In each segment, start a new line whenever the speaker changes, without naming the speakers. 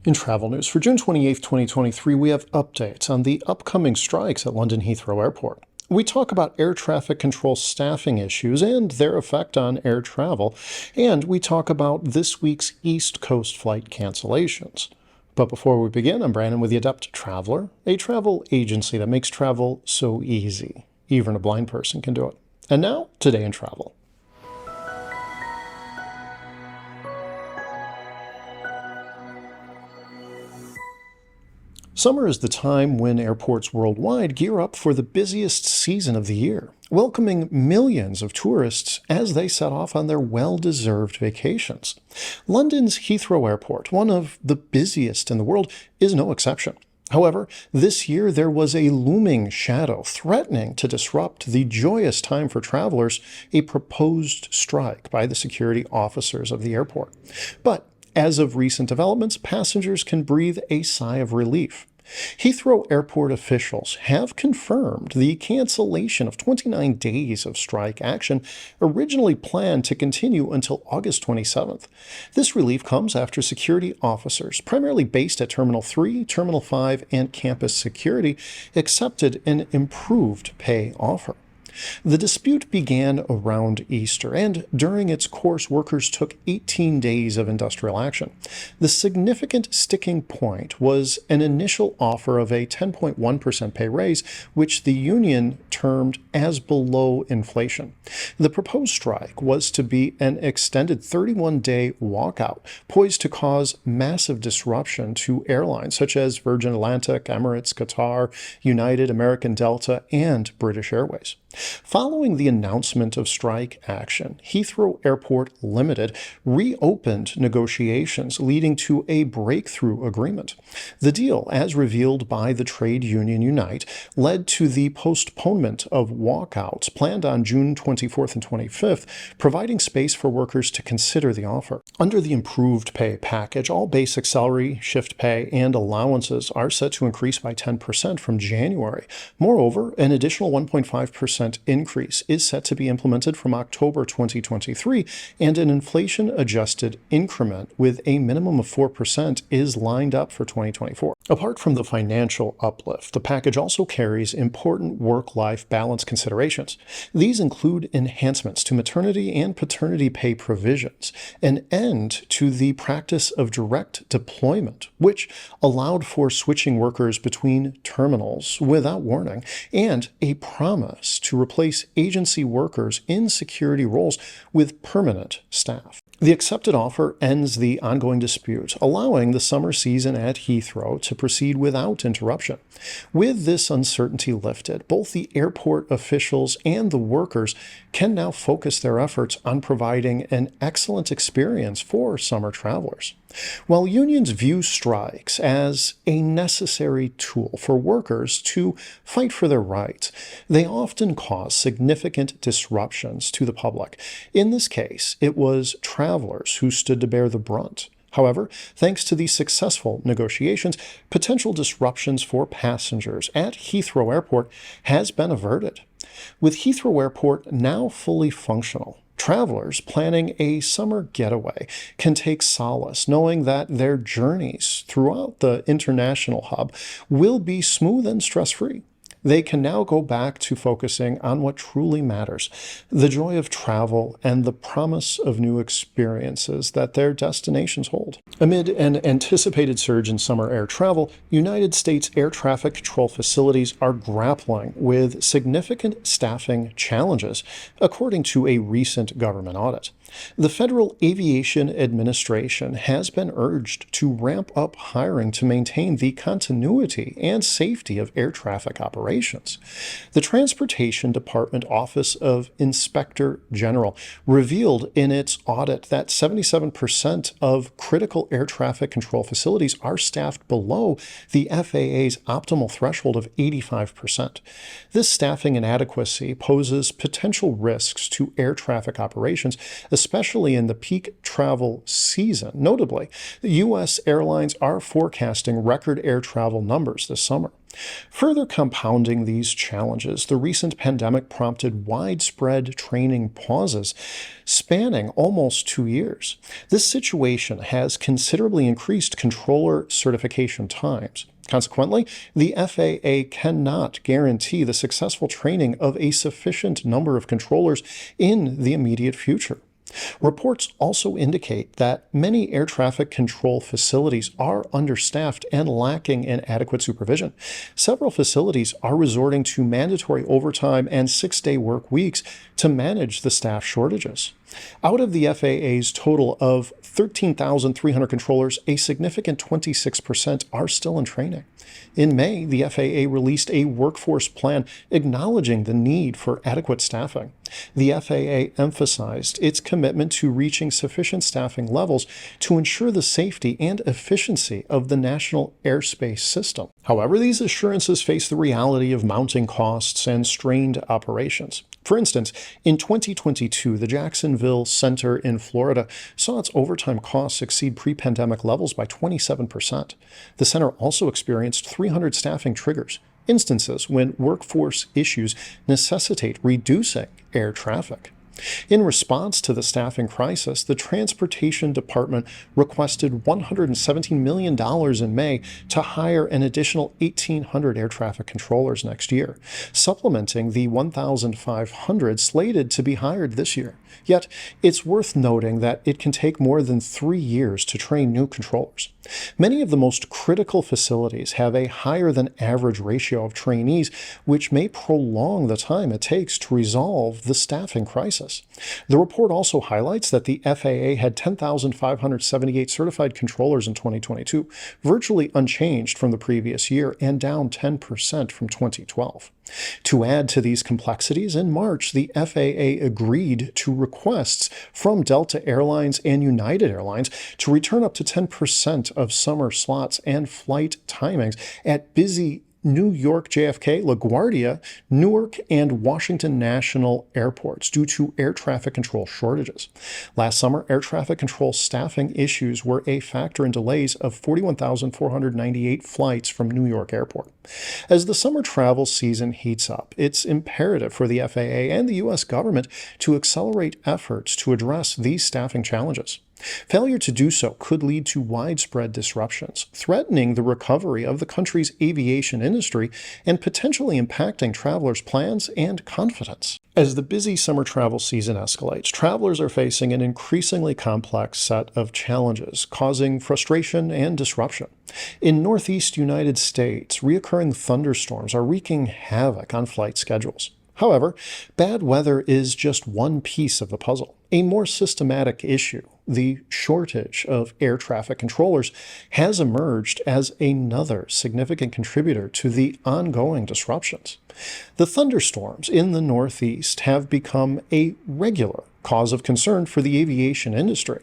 In travel news for June 28, 2023, we have updates on the upcoming strikes at London Heathrow Airport. We talk about air traffic control staffing issues and their effect on air travel, and we talk about this week's East Coast flight cancellations. But before we begin, I'm Brandon with the Adept Traveler, a travel agency that makes travel so easy. Even a blind person can do it. And now, today in travel. Summer is the time when airports worldwide gear up for the busiest season of the year, welcoming millions of tourists as they set off on their well-deserved vacations. London's Heathrow Airport, one of the busiest in the world, is no exception. However, this year there was a looming shadow threatening to disrupt the joyous time for travelers, a proposed strike by the security officers of the airport. But as of recent developments, passengers can breathe a sigh of relief. Heathrow Airport officials have confirmed the cancellation of 29 days of strike action originally planned to continue until August 27th. This relief comes after security officers, primarily based at Terminal 3, Terminal 5, and Campus Security, accepted an improved pay offer. The dispute began around Easter, and during its course, workers took 18 days of industrial action. The significant sticking point was an initial offer of a 10.1% pay raise, which the union termed as below inflation. The proposed strike was to be an extended 31-day walkout, poised to cause massive disruption to airlines such as Virgin Atlantic, Emirates, Qatar, United, American Delta, and British Airways. Following the announcement of strike action, Heathrow Airport Limited reopened negotiations, leading to a breakthrough agreement. The deal, as revealed by the trade union Unite, led to the postponement of walkouts planned on June 24th and 25th, providing space for workers to consider the offer. Under the improved pay package, all basic salary, shift pay, and allowances are set to increase by 10% from January. Moreover, an additional 1.5% increase is set to be implemented from October 2023, and an inflation-adjusted increment with a minimum of 4% is lined up for 2024. Apart from the financial uplift, the package also carries important work-life balance considerations. These include enhancements to maternity and paternity pay provisions, an end to the practice of direct deployment, which allowed for switching workers between terminals without warning, and a promise to replace agency workers in security roles with permanent staff. The accepted offer ends the ongoing dispute, allowing the summer season at Heathrow to proceed without interruption. With this uncertainty lifted, both the airport officials and the workers can now focus their efforts on providing an excellent experience for summer travelers. While unions view strikes as a necessary tool for workers to fight for their rights, they often cause significant disruptions to the public. In this case, it was travelers who stood to bear the brunt. However, thanks to these successful negotiations, potential disruptions for passengers at Heathrow Airport has been averted. With Heathrow Airport now fully functional, travelers planning a summer getaway can take solace knowing that their journeys throughout the international hub will be smooth and stress-free. They can now go back to focusing on what truly matters, the joy of travel and the promise of new experiences that their destinations hold. Amid an anticipated surge in summer air travel, United States air traffic control facilities are grappling with significant staffing challenges, according to a recent government audit. The Federal Aviation Administration has been urged to ramp up hiring to maintain the continuity and safety of air traffic operations. The Transportation Department Office of Inspector General revealed in its audit that 77% of critical air traffic control facilities are staffed below the FAA's optimal threshold of 85%. This staffing inadequacy poses potential risks to air traffic operations, especially in the peak travel season. Notably, the U.S. airlines are forecasting record air travel numbers this summer. Further compounding these challenges, the recent pandemic prompted widespread training pauses spanning almost 2 years. This situation has considerably increased controller certification times. Consequently, the FAA cannot guarantee the successful training of a sufficient number of controllers in the immediate future. Reports also indicate that many air traffic control facilities are understaffed and lacking in adequate supervision. Several facilities are resorting to mandatory overtime and 6-day work weeks to manage the staff shortages. Out of the FAA's total of 13,300 controllers, a significant 26% are still in training. In May, the FAA released a workforce plan acknowledging the need for adequate staffing. The FAA emphasized its commitment to reaching sufficient staffing levels to ensure the safety and efficiency of the national airspace system. However, these assurances face the reality of mounting costs and strained operations. For instance, in 2022, the Jacksonville Center in Florida saw its overtime costs exceed pre-pandemic levels by 27%. The center also experienced 300 staffing triggers, instances when workforce issues necessitate reducing air traffic. In response to the staffing crisis, the Transportation Department requested $117 million in May to hire an additional 1,800 air traffic controllers next year, supplementing the 1,500 slated to be hired this year. Yet, it's worth noting that it can take more than 3 years to train new controllers. Many of the most critical facilities have a higher than average ratio of trainees, which may prolong the time it takes to resolve the staffing crisis. The report also highlights that the FAA had 10,578 certified controllers in 2022, virtually unchanged from the previous year and down 10% from 2012. To add to these complexities, in March, the FAA agreed to requests from Delta Airlines and United Airlines to return up to 10% of summer slots and flight timings at busy New York JFK, LaGuardia, Newark, and Washington National airports due to air traffic control shortages. Last summer, air traffic control staffing issues were a factor in delays of 41,498 flights from New York Airport. As the summer travel season heats up, it's imperative for the FAA and the U.S. government to accelerate efforts to address these staffing challenges. Failure to do so could lead to widespread disruptions, threatening the recovery of the country's aviation industry and potentially impacting travelers' plans and confidence. As the busy summer travel season escalates, travelers are facing an increasingly complex set of challenges, causing frustration and disruption. In Northeast United States, recurring thunderstorms are wreaking havoc on flight schedules. However, bad weather is just one piece of the puzzle. A more systematic issue, the shortage of air traffic controllers, has emerged as another significant contributor to the ongoing disruptions. The thunderstorms in the Northeast have become a regular cause of concern for the aviation industry.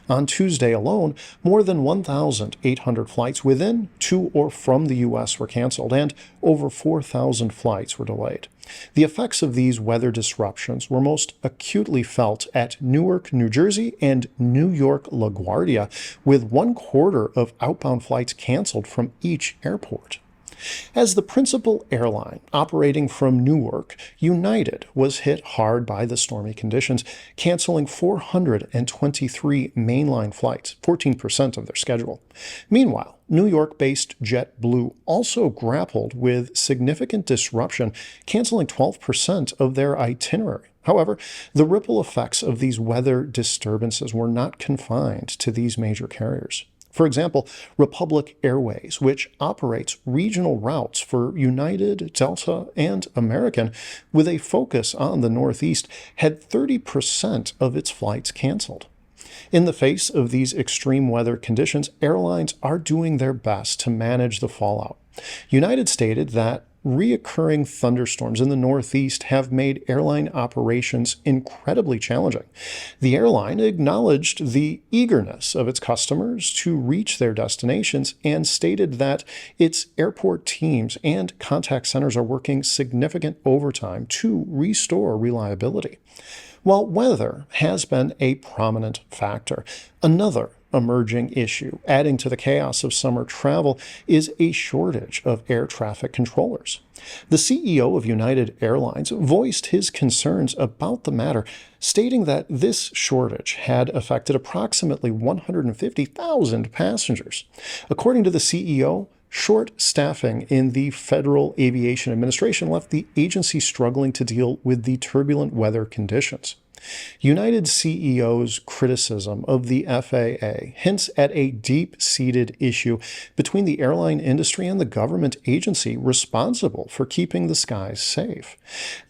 On Tuesday alone, more than 1,800 flights within, to, or from the U.S. were canceled, and over 4,000 flights were delayed. The effects of these weather disruptions were most acutely felt at Newark, New Jersey, and New York LaGuardia, with 1/4 of outbound flights canceled from each airport. As the principal airline operating from Newark, United was hit hard by the stormy conditions, canceling 423 mainline flights, 14% of their schedule. Meanwhile, New York-based JetBlue also grappled with significant disruption, canceling 12% of their itinerary. However, the ripple effects of these weather disturbances were not confined to these major carriers. For example, Republic Airways, which operates regional routes for United, Delta, and American, with a focus on the Northeast, had 30% of its flights canceled. In the face of these extreme weather conditions, airlines are doing their best to manage the fallout. United stated that reoccurring thunderstorms in the Northeast have made airline operations incredibly challenging. The airline acknowledged the eagerness of its customers to reach their destinations and stated that its airport teams and contact centers are working significant overtime to restore reliability. While weather has been a prominent factor, another emerging issue, adding to the chaos of summer travel, is a shortage of air traffic controllers. The CEO of United Airlines voiced his concerns about the matter, stating that this shortage had affected approximately 150,000 passengers. According to the CEO, short staffing in the Federal Aviation Administration left the agency struggling to deal with the turbulent weather conditions. United's CEO's criticism of the FAA hints at a deep-seated issue between the airline industry and the government agency responsible for keeping the skies safe.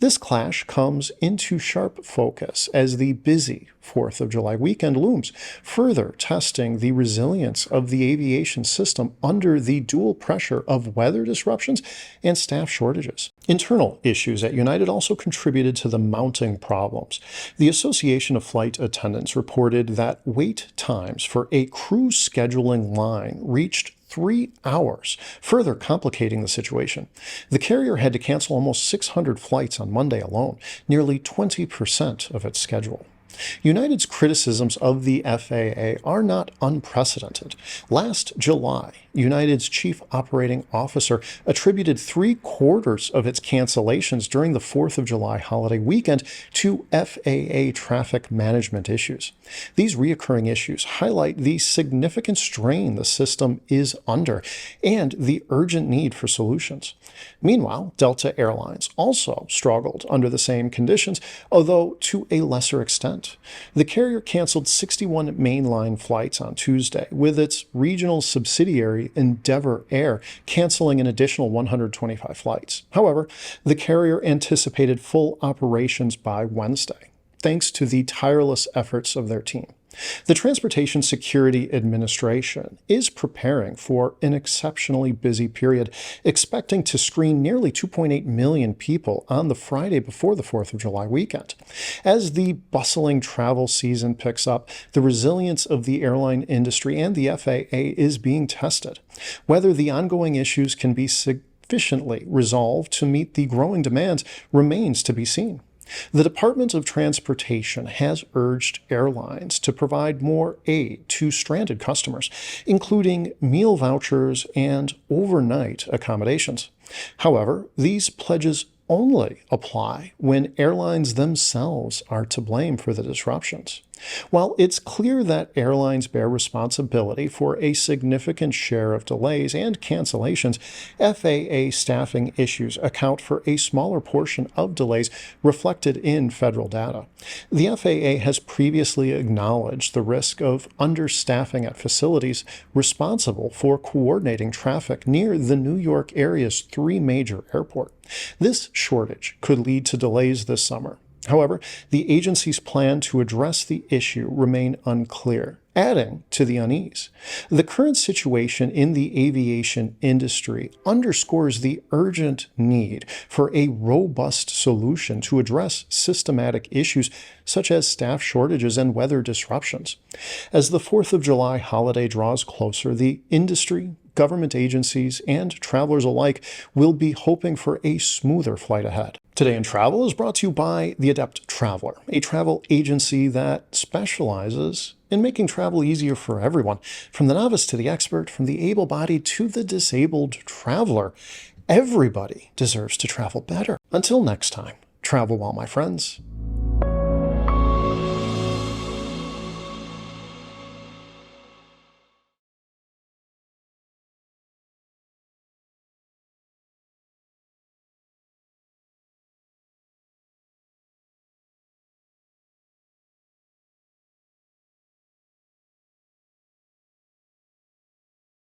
This clash comes into sharp focus as the busy 4th of July weekend looms, further testing the resilience of the aviation system under the dual pressure of weather disruptions and staff shortages. Internal issues at United also contributed to the mounting problems. The Association of Flight Attendants reported that wait times for a crew scheduling line reached 3 hours, further complicating the situation. The carrier had to cancel almost 600 flights on Monday alone, nearly 20% of its schedule. United's criticisms of the FAA are not unprecedented. Last July, United's chief operating officer attributed 3/4 of its cancellations during the 4th of July holiday weekend to FAA traffic management issues. These recurring issues highlight the significant strain the system is under and the urgent need for solutions. Meanwhile, Delta Airlines also struggled under the same conditions, although to a lesser extent. The carrier canceled 61 mainline flights on Tuesday, with its regional subsidiary Endeavor Air canceling an additional 125 flights. However, the carrier anticipated full operations by Wednesday, thanks to the tireless efforts of their team. The Transportation Security Administration is preparing for an exceptionally busy period, expecting to screen nearly 2.8 million people on the Friday before the 4th of July weekend. As the bustling travel season picks up, the resilience of the airline industry and the FAA is being tested. Whether the ongoing issues can be sufficiently resolved to meet the growing demands remains to be seen. The Department of Transportation has urged airlines to provide more aid to stranded customers, including meal vouchers and overnight accommodations. However, these pledges only apply when airlines themselves are to blame for the disruptions. While it's clear that airlines bear responsibility for a significant share of delays and cancellations, FAA staffing issues account for a smaller portion of delays reflected in federal data. The FAA has previously acknowledged the risk of understaffing at facilities responsible for coordinating traffic near the New York area's 3 major airports. This shortage could lead to delays this summer. However, the agency's plan to address the issue remain unclear, adding to the unease. The current situation in the aviation industry underscores the urgent need for a robust solution to address systematic issues such as staff shortages and weather disruptions. As the 4th of July holiday draws closer, the industry, government agencies, and travelers alike will be hoping for a smoother flight ahead. Today in Travel is brought to you by The Adept Traveler, a travel agency that specializes in making travel easier for everyone, from the novice to the expert, from the able-bodied to the disabled traveler. Everybody deserves to travel better. Until next time, travel well, my friends.